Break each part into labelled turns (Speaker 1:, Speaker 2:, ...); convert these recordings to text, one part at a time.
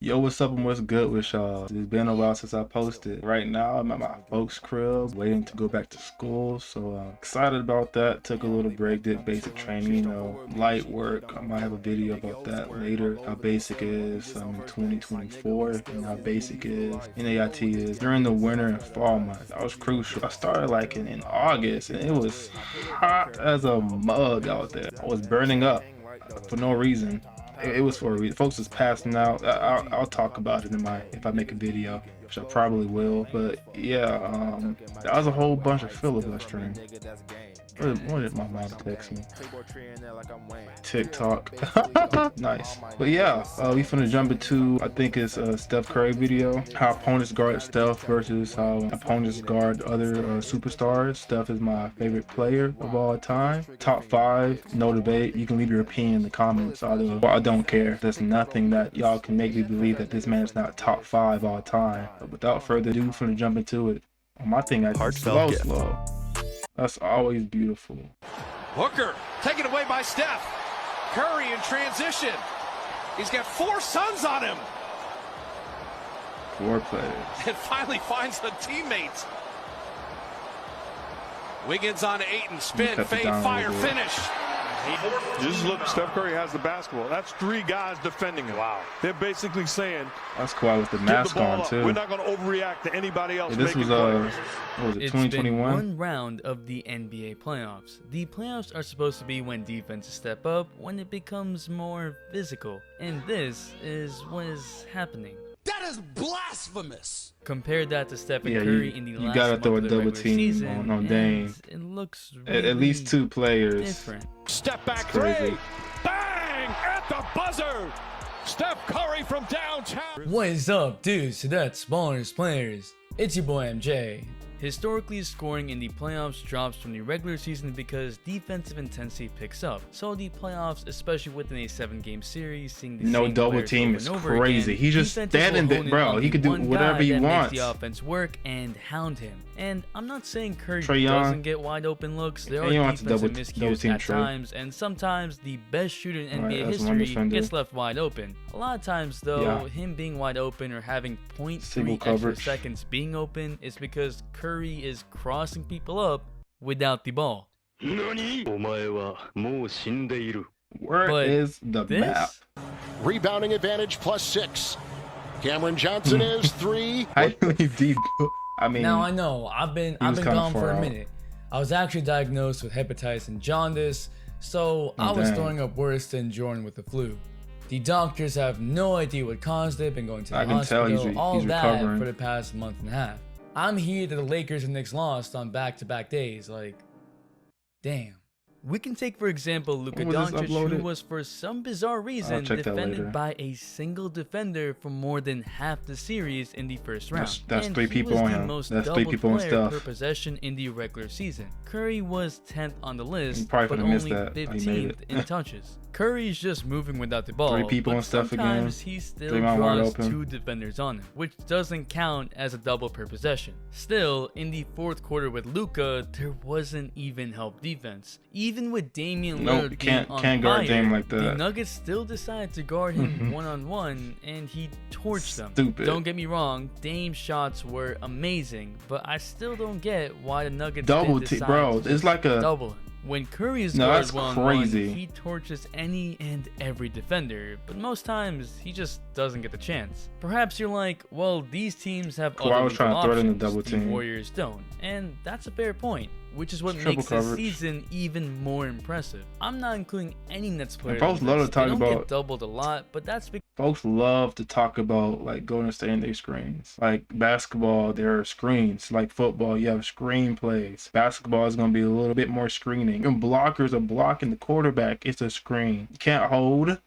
Speaker 1: Yo, what's up and what's good with y'all? It's been a while since I posted. Right now, I'm at my folks' crib, waiting to go back to school, so I'm excited about that. Took a little break, did basic training, light work. I might have a video about that later, how basic is in 2024, and how basic is NAIT is. During the winter and fall months, that was crucial. I started like in August, and it was hot as a mug out there. I was burning up for no reason. It was for a reason. Folks is passing out. I'll talk about it if I make a video, which I probably will. But yeah, that was a whole bunch of filibustering. What did my mom text me? TikTok. Nice. But yeah, we finna jump into, I think it's a Steph Curry video. How opponents guard Steph versus how opponents guard other superstars. Steph is my favorite player of all time. Top 5, no debate. You can leave your opinion in the comments. Although I don't care. There's nothing that y'all can make me believe that this man is not top 5 all time. But without further ado, finna jump into it. My thing, I slow. That's always beautiful.
Speaker 2: Hooker taken away by Steph. Curry in transition. He's got 4 sons on him.
Speaker 1: 4 players.
Speaker 2: And finally finds the teammates. Wiggins on Ayton. Spin, fade, fire, finish.
Speaker 3: Just look, Steph Curry has the basketball. That's 3 guys defending him. Wow. They're basically saying,
Speaker 1: that's cool with the mask on too.
Speaker 3: We're not going to overreact to anybody else.
Speaker 1: Yeah, this was what was it,
Speaker 4: it's
Speaker 1: 2021?
Speaker 4: Been one round of the NBA playoffs. The playoffs are supposed to be when defenses step up, when it becomes more physical. And this is what is happening.
Speaker 5: That is blasphemous.
Speaker 4: Compare that to Steph and Curry in the last
Speaker 1: gotta throw a
Speaker 4: month of the
Speaker 1: double
Speaker 4: regular
Speaker 1: team
Speaker 4: season,
Speaker 1: on Dame.
Speaker 4: It looks really
Speaker 1: at least 2 players.
Speaker 4: Different.
Speaker 2: Step back 3. Bang! At the buzzer. Steph Curry from downtown.
Speaker 4: What is up, dudes? So that's Ballers Players. It's your boy MJ. Historically, scoring in the playoffs drops from the regular season because defensive intensity picks up. So the playoffs, especially within a 7-game series, seeing the same
Speaker 1: double
Speaker 4: players
Speaker 1: team
Speaker 4: over
Speaker 1: is
Speaker 4: and over
Speaker 1: crazy.
Speaker 4: Again,
Speaker 1: He's just standing there, bro. He could do whatever he wants.
Speaker 4: Makes the offense work and hound him. And I'm not saying Curry
Speaker 1: Trae
Speaker 4: doesn't get wide open looks. There are defensive miscues at times, and sometimes the best shooter in NBA history gets left wide open. A lot of times, though, him being wide open or having 0.3 extra seconds being open is because Curry is crossing people up without the ball.
Speaker 1: Where is the map?
Speaker 5: Rebounding advantage +6. Cameron Johnson is 3.
Speaker 1: Highly deep. I mean,
Speaker 4: now I know I've been gone for a minute. I was actually diagnosed with hepatitis and jaundice, so I was throwing up worse than Jordan with the flu. The doctors have no idea what caused it. Been going to the hospital, all that recovering for the past month and a half. I'm here that the Lakers and Knicks lost on back-to-back days. Like, damn. We can take, for example, Luka Doncic, who was for some bizarre reason defended by a single defender for more than half the series in the first round.
Speaker 1: That's 3 people on him. That's 3 people on Steph.
Speaker 4: Per possession in the regular season. Curry was 10th on the list,
Speaker 1: but
Speaker 4: only 15th in touches. Curry's just moving without the ball.
Speaker 1: 3 people on Steph again.
Speaker 4: Sometimes he still draws 2 defenders on him, which doesn't count as a double per possession. Still, in the 4th quarter with Luka, there wasn't even help defense. Even with Damian Lillard being on fire,
Speaker 1: Dame like that.
Speaker 4: The Nuggets still decided to guard him one-on-one, and he torched them.
Speaker 1: Stupid.
Speaker 4: Don't get me wrong, Dame's shots were amazing, but I still don't get why the Nuggets
Speaker 1: double
Speaker 4: didn't decide
Speaker 1: bro. It's like a
Speaker 4: double him. When Curry is guarded one-on-one, he torches any and every defender, but most times he just doesn't get the chance. Perhaps you're like, well, these teams have other options, the Warriors don't, and that's a fair point, which is what makes this season even more impressive. I'm not including any Nets players.
Speaker 1: Folks love to talk about,
Speaker 4: get doubled a lot, but that's because
Speaker 1: folks love to talk about like Golden State and their screens. Like basketball, there are screens. Like football, you have screen plays. Basketball is going to be a little bit more screening. And blockers are blocking the quarterback. It's a screen. You can't hold.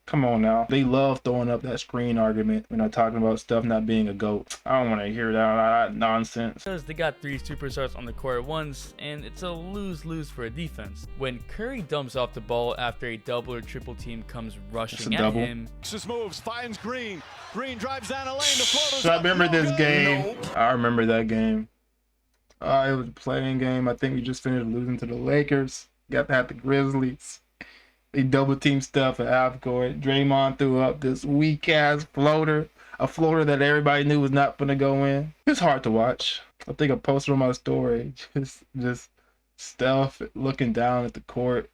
Speaker 1: Come on now. They love throwing up that screen argument when I'm talking about stuff not being a GOAT. I don't want to hear that nonsense.
Speaker 4: Because they got 3 superstars on the court at once, and it's a lose-lose for a defense. When Curry dumps off the ball after a double or triple team comes rushing at him.
Speaker 3: Just moves, finds Green. Green drives down a lane. The float is
Speaker 1: I remember this game. I remember that game. It was a playing game. I think we just finished losing to the Lakers. Got to have the Grizzlies. He double teamed Steph at half court. Draymond threw up this weak ass floater, a floater that everybody knew was not gonna go in. It's hard to watch. I think I posted on my story just Steph looking down at the court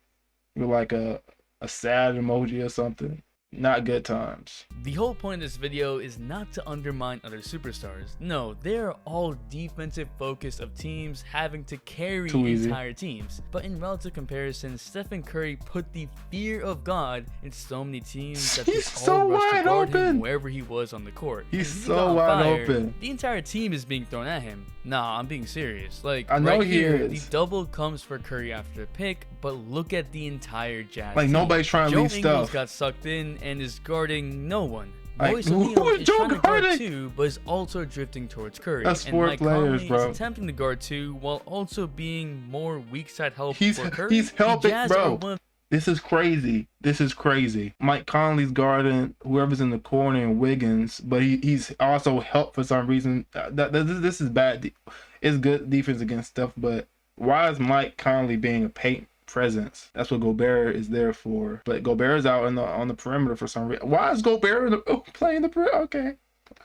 Speaker 1: with like a sad emoji or something. Not good times.
Speaker 4: The whole point of this video is not to undermine other superstars. No, they are all defensive focused of teams having to carry entire teams. But in relative comparison, Stephen Curry put the fear of God in so many teams that
Speaker 1: he's
Speaker 4: they
Speaker 1: so
Speaker 4: all rushed to
Speaker 1: wide
Speaker 4: guard him
Speaker 1: open
Speaker 4: wherever he was on the court.
Speaker 1: He's so wide open.
Speaker 4: The entire team is being thrown at him. Nah, I'm being serious. Like,
Speaker 1: I know
Speaker 4: right
Speaker 1: he
Speaker 4: here,
Speaker 1: is.
Speaker 4: the double comes for Curry after the pick, but look at the entire Jazz
Speaker 1: Like
Speaker 4: team.
Speaker 1: nobody's trying to leave
Speaker 4: Joe Ingles
Speaker 1: stuff.
Speaker 4: got sucked in and is guarding no one.
Speaker 1: Like,
Speaker 4: Royce
Speaker 1: who
Speaker 4: O'Neal
Speaker 1: is
Speaker 4: is
Speaker 1: Joe
Speaker 4: trying to guard
Speaker 1: guarding?
Speaker 4: two, but is also drifting towards Curry.
Speaker 1: That's
Speaker 4: and
Speaker 1: four
Speaker 4: Mike
Speaker 1: players,
Speaker 4: Conley
Speaker 1: bro.
Speaker 4: is attempting to guard two while also being more weak side help
Speaker 1: He's
Speaker 4: for Curry.
Speaker 1: he's helping,
Speaker 4: The Jazz are
Speaker 1: bro.
Speaker 4: one of
Speaker 1: This is crazy. This is crazy. Mike Conley's guarding whoever's in the corner and Wiggins, but he's also helped for some reason. This is bad. It's good defense against Steph, but why is Mike Conley being a paint presence? That's what Gobert is there for. But Gobert's out on the perimeter for some reason. Why is Gobert playing the perimeter? Okay.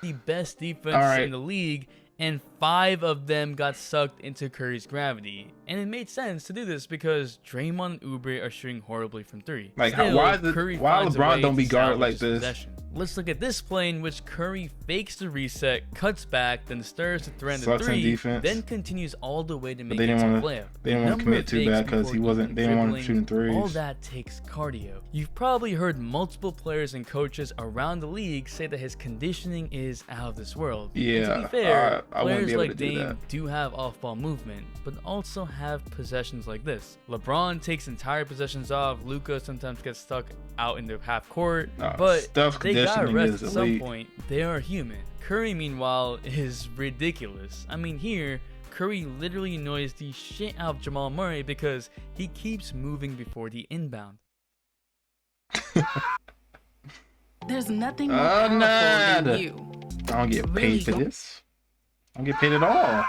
Speaker 4: the best defense in the league, and 5 of them got sucked into Curry's gravity. And it made sense to do this because Draymond and Oubre are shooting horribly from 3.
Speaker 1: Like,
Speaker 4: Still,
Speaker 1: why
Speaker 4: Curry
Speaker 1: LeBron don't be guarded like this?
Speaker 4: Possession. Let's look at this play in which Curry fakes the reset, cuts back, then stirs to thread the 3, then continues all the way to make it to a layup.
Speaker 1: They didn't want to commit too bad because they didn't want him shooting threes.
Speaker 4: All that takes cardio. You've probably heard multiple players and coaches around the league say that his conditioning is out of this world.
Speaker 1: Yeah,
Speaker 4: and to be fair,
Speaker 1: I wouldn't
Speaker 4: players
Speaker 1: be able
Speaker 4: like
Speaker 1: to do
Speaker 4: Dame
Speaker 1: that.
Speaker 4: do have off-ball movement, but also have possessions like this. LeBron takes entire possessions off. Luka sometimes gets stuck out in the half court, but
Speaker 1: Steph's
Speaker 4: they got
Speaker 1: conditioning
Speaker 4: rest
Speaker 1: is
Speaker 4: at some
Speaker 1: elite.
Speaker 4: point. They are human. Curry, meanwhile, is ridiculous. I mean, here, Curry literally annoys the shit out of Jamal Murray because he keeps moving before the inbound.
Speaker 6: There's nothing more powerful than you.
Speaker 1: I don't get paid for this. I don't get paid at all.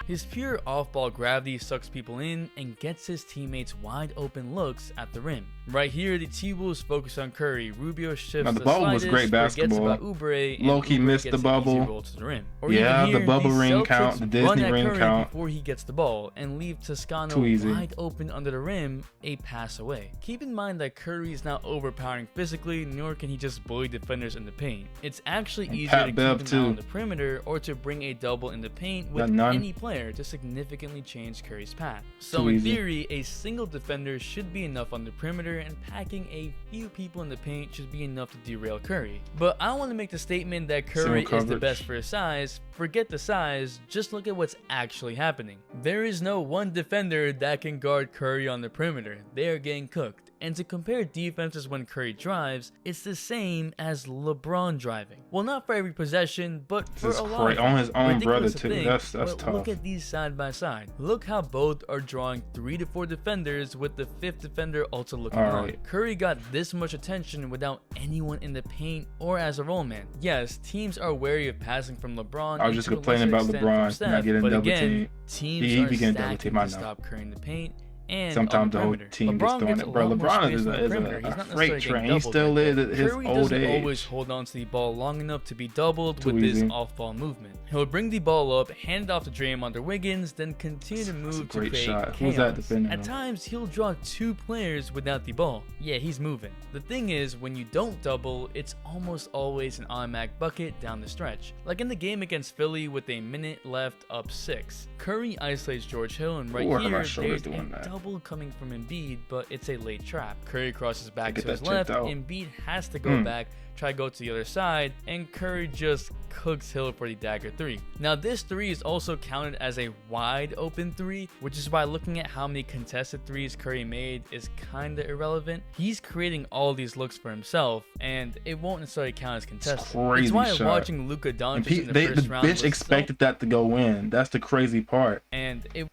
Speaker 4: His pure off-ball gravity sucks people in and gets his teammates wide open looks at the rim. Right here, the T-Wolves focus on Curry. Rubio shifts
Speaker 1: Now, the bubble was great basketball.
Speaker 4: Low-key
Speaker 1: missed the bubble.
Speaker 4: Roll to the rim. Or
Speaker 1: Yeah,
Speaker 4: even here,
Speaker 1: the bubble ring
Speaker 4: Celtics
Speaker 1: count, the Disney
Speaker 4: run at
Speaker 1: ring
Speaker 4: Curry
Speaker 1: count.
Speaker 4: before he gets the ball and leave Toscano wide open under the rim, a pass away. Keep in mind that Curry is not overpowering physically, nor can he just bully defenders in the paint. It's actually easier to keep him out on the perimeter or to bring a double in the paint with any player to significantly change Curry's path. So in theory, a single defender should be enough on the perimeter, and packing a few people in the paint should be enough to derail Curry. But I want to make the statement that Curry is the best for his size. Forget the size, just look at what's actually happening. There is no one defender that can guard Curry on the perimeter. They are getting cooked. And to compare defenses when Curry drives, it's the same as LeBron driving. Well, not for every possession, but for a lot.
Speaker 1: On his own brother too.
Speaker 4: Think,
Speaker 1: that's
Speaker 4: but
Speaker 1: tough.
Speaker 4: Look at these side by side. Look how both are drawing 3 to 4 defenders, with the 5th defender also looking on. Curry got this much attention without anyone in the paint or as a roll man. Yes, teams are wary of passing from LeBron.
Speaker 1: I was just complaining about LeBron not getting double team.
Speaker 4: Teams are stacking to stop Curry in the paint. And
Speaker 1: sometimes the whole team gets throwing it. Bro, LeBron is a freight train. He still is at his old age.
Speaker 4: Always hold on to the ball long enough to be doubled with this off-ball movement. He'll bring the ball up, hand it off to Draymond or Wiggins, then continue to move to create chaos.
Speaker 1: Who's that defending?
Speaker 4: At times, he'll draw 2 players without the ball. Yeah, he's moving. The thing is, when you don't double, it's almost always an automatic bucket down the stretch. Like in the game against Philly with a minute left up 6. Curry isolates George Hill, and right here, there's a double coming from Embiid, but it's a late trap. Curry crosses back to his left, Embiid has to go back, try to go to the other side, and Curry just cooks Hill for the dagger 3. Now this 3 is also counted as a wide open 3, which is why looking at how many contested 3s Curry made is kinda irrelevant. He's creating all these looks for himself, and it won't necessarily count as contested. It's why watching Luka Doncic in the first round,
Speaker 1: the bench expected that to go in. That's the crazy part.
Speaker 4: And it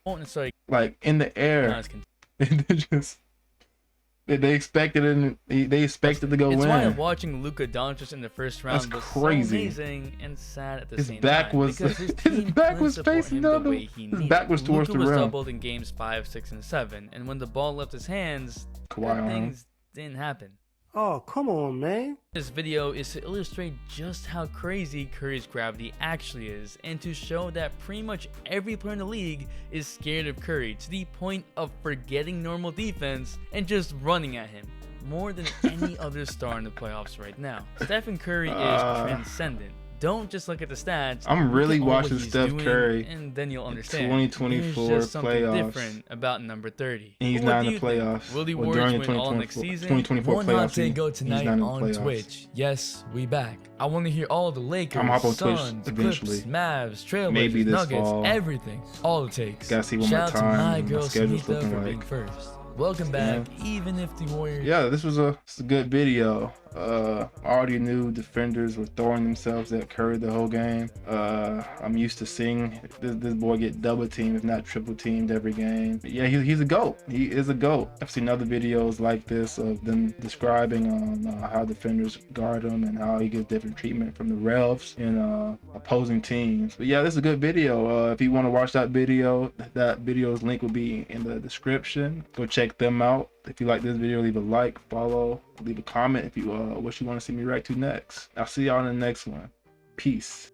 Speaker 4: won't necessarily
Speaker 1: like in the air. Just They expected it. They expected to go
Speaker 4: it's
Speaker 1: in.
Speaker 4: why watching Luka Doncic in the first round
Speaker 1: That's
Speaker 4: was
Speaker 1: crazy.
Speaker 4: so amazing and sad at the
Speaker 1: His
Speaker 4: same
Speaker 1: back
Speaker 4: time.
Speaker 1: Was
Speaker 4: because his
Speaker 1: back was facing
Speaker 4: the
Speaker 1: the
Speaker 4: way he
Speaker 1: his back was towards
Speaker 4: Luka
Speaker 1: the
Speaker 4: was
Speaker 1: rim.
Speaker 4: doubled in games 5, 6, and 7, and when the ball left his hands,
Speaker 1: Kawhi
Speaker 4: things didn't happen.
Speaker 7: Oh, come on, man.
Speaker 4: This video is to illustrate just how crazy Curry's gravity actually is, and to show that pretty much every player in the league is scared of Curry to the point of forgetting normal defense and just running at him more than any other star in the playoffs right now. Stephen Curry is transcendent. Don't just look at the stats.
Speaker 1: I'm really
Speaker 4: look at all
Speaker 1: watching
Speaker 4: what he's
Speaker 1: Steph
Speaker 4: doing,
Speaker 1: Curry
Speaker 4: and then you'll understand.
Speaker 1: 2024
Speaker 4: There's just something
Speaker 1: playoffs.
Speaker 4: different about number 30.
Speaker 1: And he's
Speaker 4: But what
Speaker 1: not
Speaker 4: do
Speaker 1: in
Speaker 4: you
Speaker 1: the
Speaker 4: think?
Speaker 1: playoffs.
Speaker 4: Will the
Speaker 1: Well,
Speaker 4: Warriors
Speaker 1: during the
Speaker 4: win all next season?
Speaker 1: 2024
Speaker 4: One hot
Speaker 1: playoffs,
Speaker 4: take go
Speaker 1: he's
Speaker 4: tonight
Speaker 1: not in the
Speaker 4: on
Speaker 1: playoffs.
Speaker 4: Twitch. Yes, we back. I want to hear all the Lakers,
Speaker 1: I'm hop on Twitch
Speaker 4: Suns,
Speaker 1: eventually.
Speaker 4: Clips, Mavs, Trailblazers,
Speaker 1: Maybe this
Speaker 4: Nuggets,
Speaker 1: fall.
Speaker 4: everything. All the takes.
Speaker 1: Gotta see one
Speaker 4: Shout
Speaker 1: more
Speaker 4: out to
Speaker 1: time.
Speaker 4: my
Speaker 1: My
Speaker 4: girl
Speaker 1: schedule's
Speaker 4: Samantha
Speaker 1: looking
Speaker 4: for
Speaker 1: like-
Speaker 4: being first. Welcome back, even if the Warriors.
Speaker 1: Yeah, this was a good video. I already knew defenders were throwing themselves at Curry the whole game. I'm used to seeing this boy get double teamed, if not triple teamed every game. But yeah, he's a GOAT. He is a GOAT. I've seen other videos like this of them describing how defenders guard him and how he gets different treatment from the refs and opposing teams. But yeah, this is a good video. If you want to watch that video's link will be in the description. Go check them out. If you like this video, leave a like, follow, leave a comment if you what you want to see me react to next. I'll see y'all in the next one. Peace.